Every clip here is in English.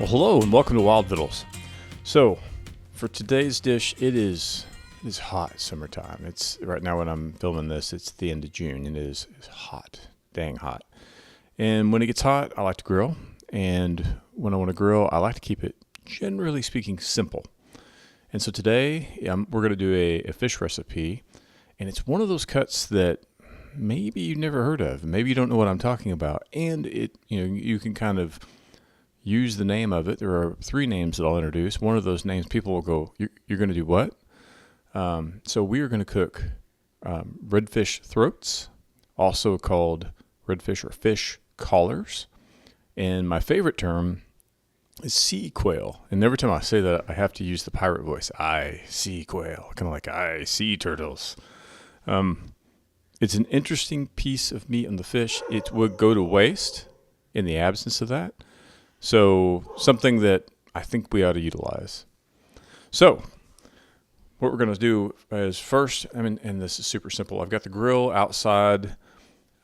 Well, hello and welcome to Wild Vittles. So, for today's dish, it is hot summertime. It's right now when I'm filming this, it's the end of June, and it's hot, dang hot. And when it gets hot, I like to grill. And when I want to grill, I like to keep it, generally speaking, simple. And so today, we're going to do a fish recipe, and it's one of those cuts that maybe you've never heard of. Maybe you don't know what I'm talking about, and you can kind of use the name of it. There are three names that I'll introduce. One of those names, people will go, "You're going to do what?" So we are going to cook redfish throats, also called redfish or fish collars. And my favorite term is sea quail. And every time I say that, I have to use the pirate voice. I see quail, kind of like I see turtles. It's an interesting piece of meat on the fish. It would go to waste in the absence of that. So something that I think we ought to utilize. So what we're going to do is first, and this is super simple. I've got the grill outside,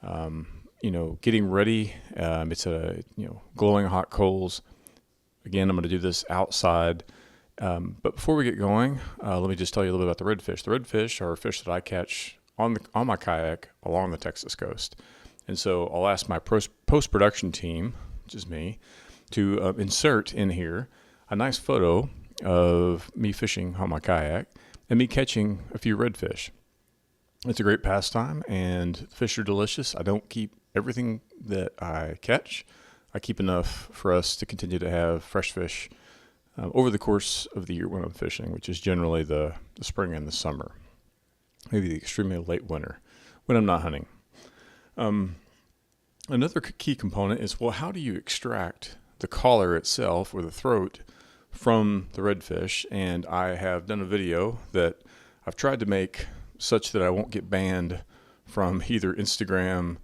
getting ready. It's glowing hot coals. Again, I'm going to do this outside. But before we get going, let me just tell you a little bit about the redfish. The redfish are fish that I catch on my kayak along the Texas coast. And so I'll ask my post-production team, which is me, to insert in here a nice photo of me fishing on my kayak and me catching a few redfish. It's a great pastime, and the fish are delicious. I don't keep everything that I catch. I keep enough for us to continue to have fresh fish over the course of the year when I'm fishing, which is generally the spring and the summer, maybe the extremely late winter when I'm not hunting. Another key component is, well, how do you extract the collar itself or the throat from the redfish? And I have done a video that I've tried to make such that I won't get banned from either Instagram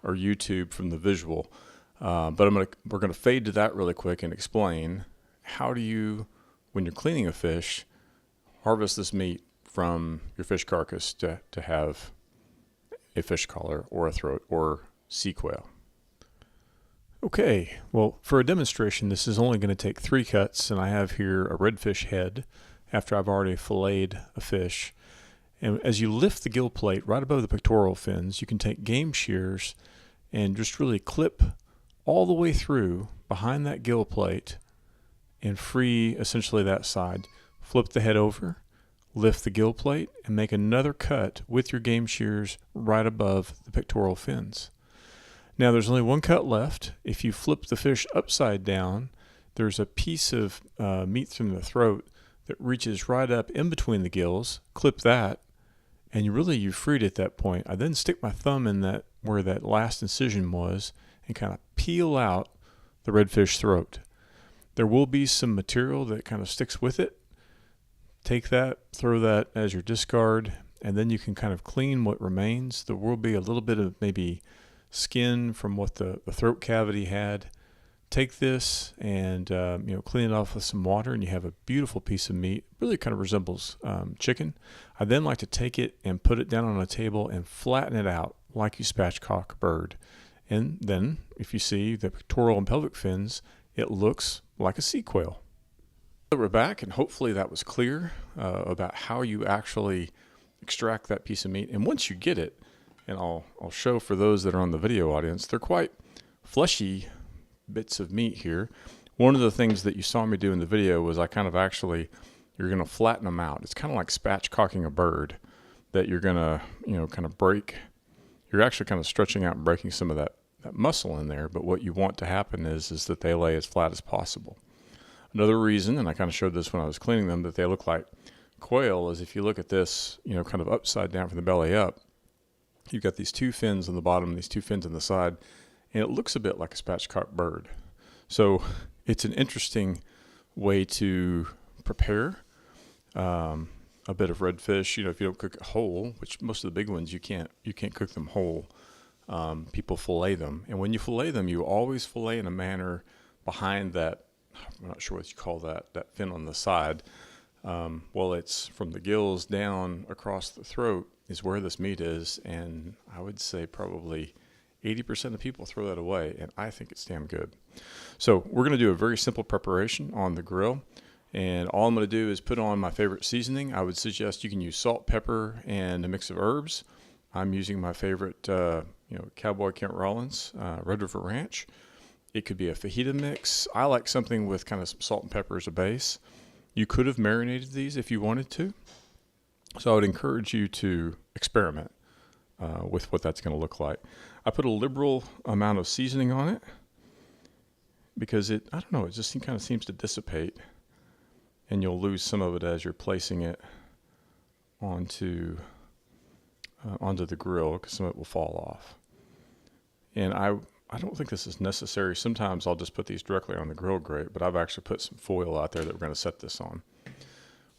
or YouTube from the visual. But we're going to fade to that really quick and explain how do you, when you're cleaning a fish, harvest this meat from your fish carcass to have a fish collar or a throat or sea quail. Okay, well, for a demonstration, this is only going to take 3 cuts, and I have here a redfish head after I've already filleted a fish. And as you lift the gill plate right above the pectoral fins, you can take game shears and just really clip all the way through behind that gill plate and free essentially that side. Flip the head over, lift the gill plate, and make another cut with your game shears right above the pectoral fins. Now there's only one cut left. If you flip the fish upside down, there's a piece of meat from the throat that reaches right up in between the gills. Clip that, and you freed at that point. I then stick my thumb in that where that last incision was and kind of peel out the redfish throat. There will be some material that kind of sticks with it. Take that, throw that as your discard, and then you can kind of clean what remains. There will be a little bit of maybe skin from what the throat cavity had. Take this and clean it off with some water, and you have a beautiful piece of meat. Really kind of resembles chicken. I then like to take it and put it down on a table and flatten it out like you spatchcock a bird. And then if you see the pectoral and pelvic fins, it looks like a sea quail. We're back, and hopefully that was clear about how you actually extract that piece of meat. And once you get it, and I'll show for those that are on the video audience, they're quite fleshy bits of meat here. One of the things that you saw me do in the video was you're going to flatten them out. It's kind of like spatchcocking a bird that you're going to, kind of break. You're actually kind of stretching out and breaking some of that muscle in there, but what you want to happen is that they lay as flat as possible. Another reason, and I kind of showed this when I was cleaning them, that they look like quail is if you look at this, kind of upside down from the belly up, you've got these 2 fins on the bottom, these 2 fins on the side, and it looks a bit like a spatchcock bird. So it's an interesting way to prepare a bit of redfish. If you don't cook it whole, which most of the big ones you can't cook them whole. People fillet them, and when you fillet them, you always fillet in a manner behind that. I'm not sure what you call that fin on the side. Well, it's from the gills down across the throat is where this meat is, and I would say probably 80% of people throw that away, and I think it's damn good. So we're going to do a very simple preparation on the grill, and all I'm going to do is put on my favorite seasoning. I would suggest you can use salt, pepper, and a mix of herbs. I'm using my favorite, Cowboy Kent Rollins Red River Ranch. It could be a fajita mix. I like something with kind of some salt and pepper as a base. You could have marinated these if you wanted to. So I would encourage you to experiment with what that's going to look like. I put a liberal amount of seasoning on it because it just kind of seems to dissipate, and you'll lose some of it as you're placing it onto the grill, because some of it will fall off. And I don't think this is necessary. Sometimes I'll just put these directly on the grill grate, but I've actually put some foil out there that we're going to set this on.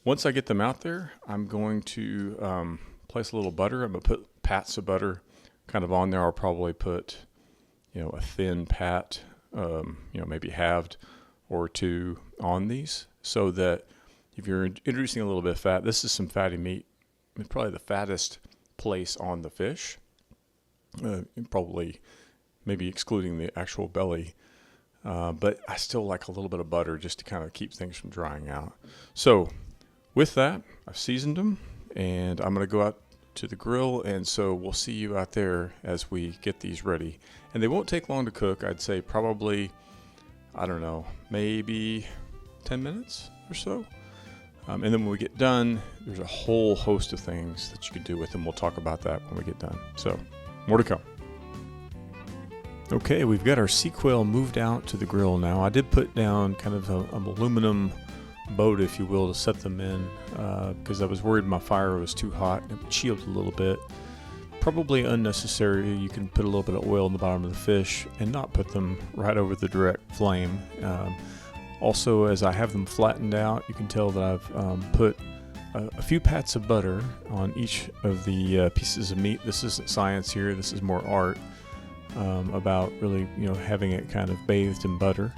Once I get them out there, I'm going to place a little butter. I'm going to put pats of butter kind of on there. I'll probably put, a thin pat, maybe halved or two on these, so that if you're introducing a little bit of fat, this is some fatty meat. It's probably the fattest place on the fish, probably maybe excluding the actual belly. But I still like a little bit of butter just to kind of keep things from drying out. So with that, I've seasoned them, and I'm going to go out to the grill, and so we'll see you out there as we get these ready. And they won't take long to cook. I'd say probably, maybe 10 minutes or so. And then when we get done, there's a whole host of things that you can do with them. We'll talk about that when we get done. So more to come. Okay, we've got our sea quail moved out to the grill now. I did put down kind of an aluminum boat, if you will, to set them in, because I was worried my fire was too hot. It would shield a little bit. Probably unnecessary. You can put a little bit of oil in the bottom of the fish and not put them right over the direct flame. Also, as I have them flattened out, you can tell that I've put a few pats of butter on each of the pieces of meat. This isn't science here. This is more art about really, having it kind of bathed in butter.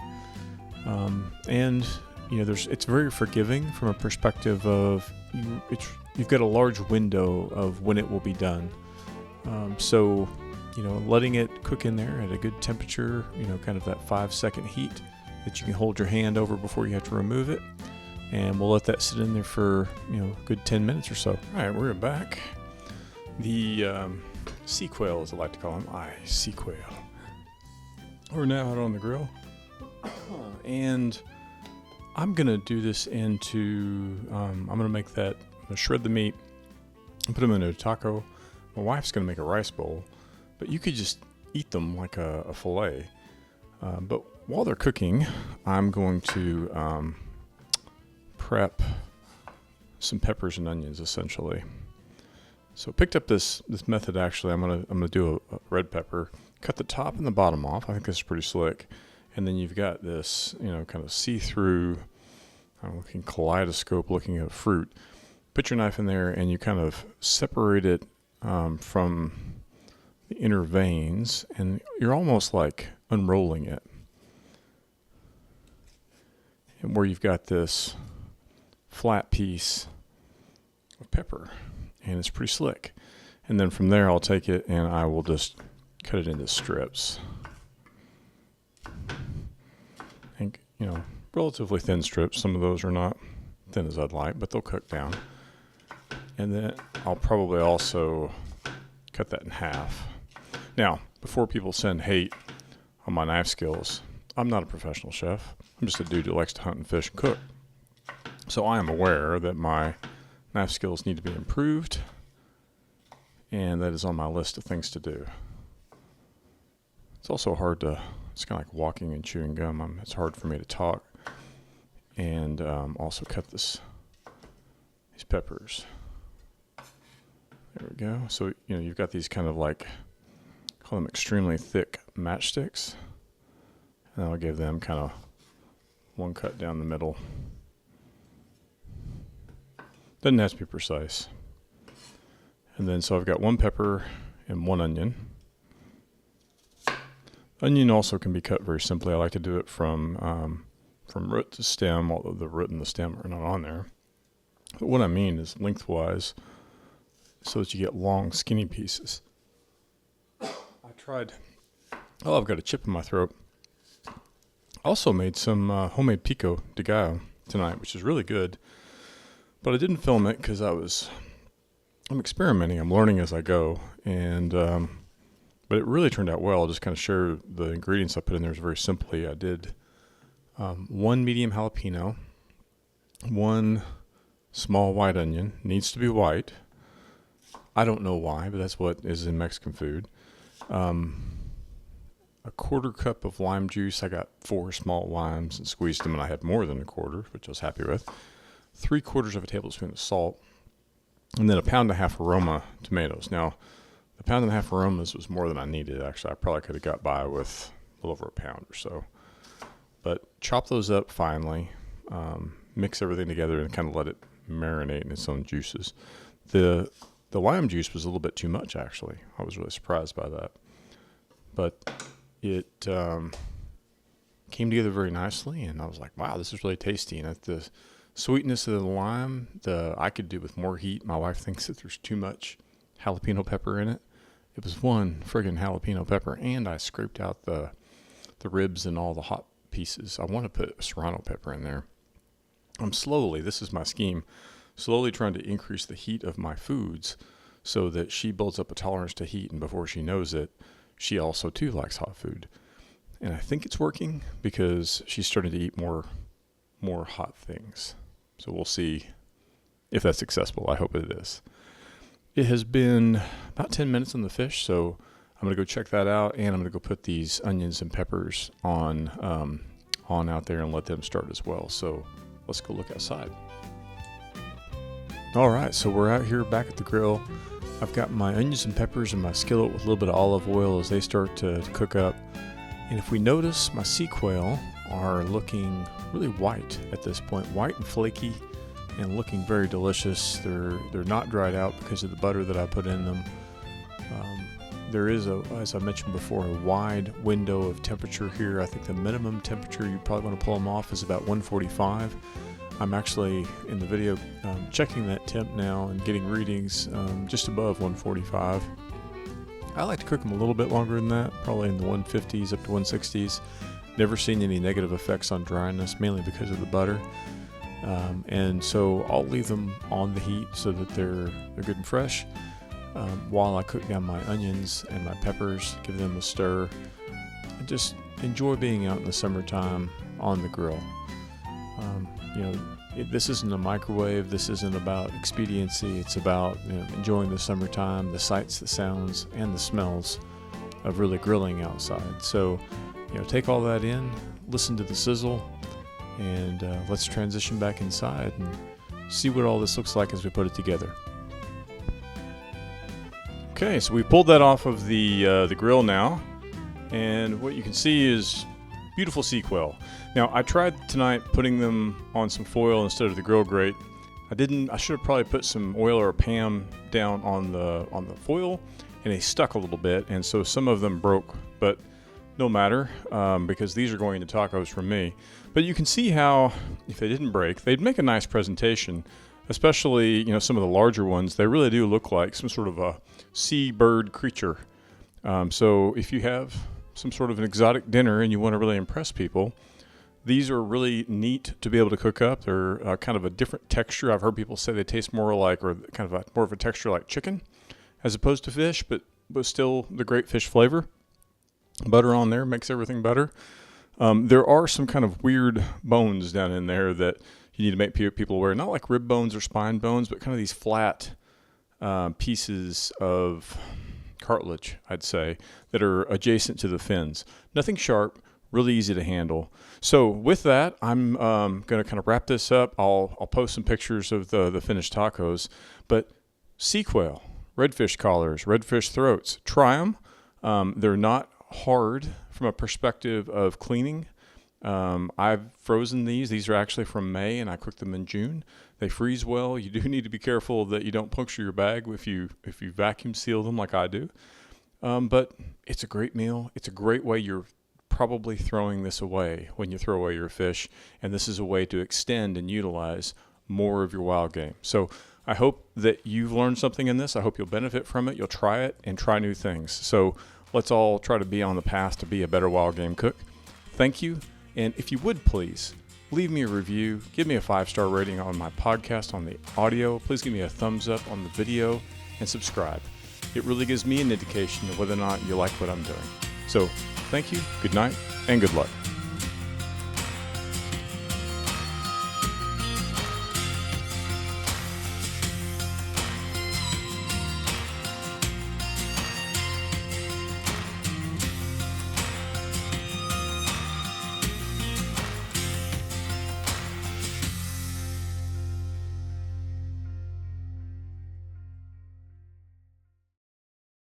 And it's very forgiving from a perspective of you've got a large window of when it will be done. So letting it cook in there at a good temperature, kind of that 5-second heat that you can hold your hand over before you have to remove it. And we'll let that sit in there for, a good 10 minutes or so. All right, we're back. The sea quail, as I like to call him, sea quail. We're now out on the grill. And I'm going to do this into, I'm going to make that, I'm going to shred the meat and put them into a taco. My wife's going to make a rice bowl, but you could just eat them like a fillet. But while they're cooking, I'm going to prep some peppers and onions, essentially. So picked up this method. Actually, I'm gonna do a red pepper. Cut the top and the bottom off. I think this is pretty slick. And then you've got this, kind of see-through, looking kaleidoscope looking at fruit. Put your knife in there and you kind of separate it from the inner veins, and you're almost like unrolling it. And where you've got this flat piece of pepper, and it's pretty slick. And then from there, I'll take it and I will just cut it into strips. And, relatively thin strips. Some of those are not thin as I'd like, but they'll cook down. And then I'll probably also cut that in half. Now, before people send hate on my knife skills, I'm not a professional chef. I'm just a dude who likes to hunt and fish and cook. So I am aware that my knife skills need to be improved, and that is on my list of things to do. It's also it's kind of like walking and chewing gum. It's hard for me to talk and also cut these peppers. There we go. So, you've got these kind of like, call them extremely thick matchsticks. And I'll give them kind of one cut down the middle. Doesn't have to be precise. And then, so I've got one pepper and one onion. Onion also can be cut very simply. I like to do it from root to stem, although the root and the stem are not on there. But what I mean is lengthwise, so that you get long, skinny pieces. I tried Oh, I've got a chip in my throat. Also made some homemade pico de gallo tonight, which is really good. But I didn't film it because I'm experimenting. I'm learning as I go, and but it really turned out well. I'll just kind of share the ingredients I put in there very simply. I did 1 medium jalapeno, 1 small white onion. Needs to be white. I don't know why, but that's what is in Mexican food. A 1/4 cup of lime juice. I got 4 small limes and squeezed them, and I had more than a 1/4, which I was happy with. 3/4 of a tablespoon of salt, and then 1.5 pounds aroma tomatoes. Now, the 1.5 pounds aromas was more than I needed, actually. I probably could have got by with a little over 1 pound or so. But chop those up finely, mix everything together, and kind of let it marinate in its own juices. The lime juice was a little bit too much, actually. I was really surprised by that. But it came together very nicely, and I was like, wow, this is really tasty. And the sweetness of the lime, I could do with more heat. My wife thinks that there's too much jalapeno pepper in it. It was 1 friggin' jalapeno pepper, and I scraped out the ribs and all the hot pieces. I want to put serrano pepper in there. I'm slowly, this is my scheme, slowly trying to increase the heat of my foods so that she builds up a tolerance to heat, and before she knows it, she also too likes hot food. And I think it's working because she's starting to eat more hot things. So we'll see if that's successful. I hope it is. It has been about 10 minutes on the fish, so I'm going to go check that out, and I'm going to go put these onions and peppers on out there and let them start as well. So let's go look outside. All right, so we're out here back at the grill. I've got my onions and peppers in my skillet with a little bit of olive oil as they start to cook up. And if we notice, my sea quail are looking really white at this point, white and flaky and looking very delicious. They're not dried out because of the butter that I put in them. There is, as I mentioned before, a wide window of temperature here. I think the minimum temperature you probably want to pull them off is about 145. I'm actually in the video checking that temp now and getting readings just above 145. I like to cook them a little bit longer than that, probably in the 150s up to 160s. Never seen any negative effects on dryness, mainly because of the butter. And so I'll leave them on the heat so that they're good and fresh while I cook down my onions and my peppers, give them a stir, and just enjoy being out in the summertime on the grill. This isn't a microwave. This isn't about expediency. It's about enjoying the summertime, the sights, the sounds, and the smells of really grilling outside. So, take all that in, listen to the sizzle, and let's transition back inside and see what all this looks like as we put it together. Okay, so we pulled that off of the grill now, and what you can see is beautiful sea quail. Now, I tried tonight putting them on some foil instead of the grill grate. I should have probably put some oil or Pam down on the foil, and they stuck a little bit, and so some of them broke, but no matter, because these are going into tacos from me. But you can see how, if they didn't break, they'd make a nice presentation, especially, some of the larger ones. They really do look like some sort of a seabird creature. So if you have some sort of an exotic dinner and you want to really impress people, these are really neat to be able to cook up. They're kind of a different texture. I've heard people say they taste more like, or kind of more of a texture like chicken as opposed to fish, but still the great fish flavor. Butter on there makes everything better. There are some kind of weird bones down in there that you need to make people aware. Not like rib bones or spine bones, but kind of these flat pieces of cartilage, I'd say, that are adjacent to the fins. Nothing sharp, really easy to handle. So with that, I'm going to kind of wrap this up. I'll post some pictures of the finished tacos. But sea quail, redfish collars, redfish throats, try them. They're not hard from a perspective of cleaning. I've frozen these. These are actually from May, and I cooked them in June. They freeze well. You do need to be careful that you don't puncture your bag if you vacuum seal them like I do. But it's a great meal. It's a great way. You're probably throwing this away when you throw away your fish, and this is a way to extend and utilize more of your wild game. So I hope that you've learned something in this. I hope you'll benefit from it. You'll try it and try new things. So Let's all try to be on the path to be a better wild game cook. Thank you. And if you would please, leave me a review, give me a 5-star rating on my podcast on the audio. Please give me a thumbs up on the video and subscribe. It really gives me an indication of whether or not you like what I'm doing. So thank you, good night, and good luck.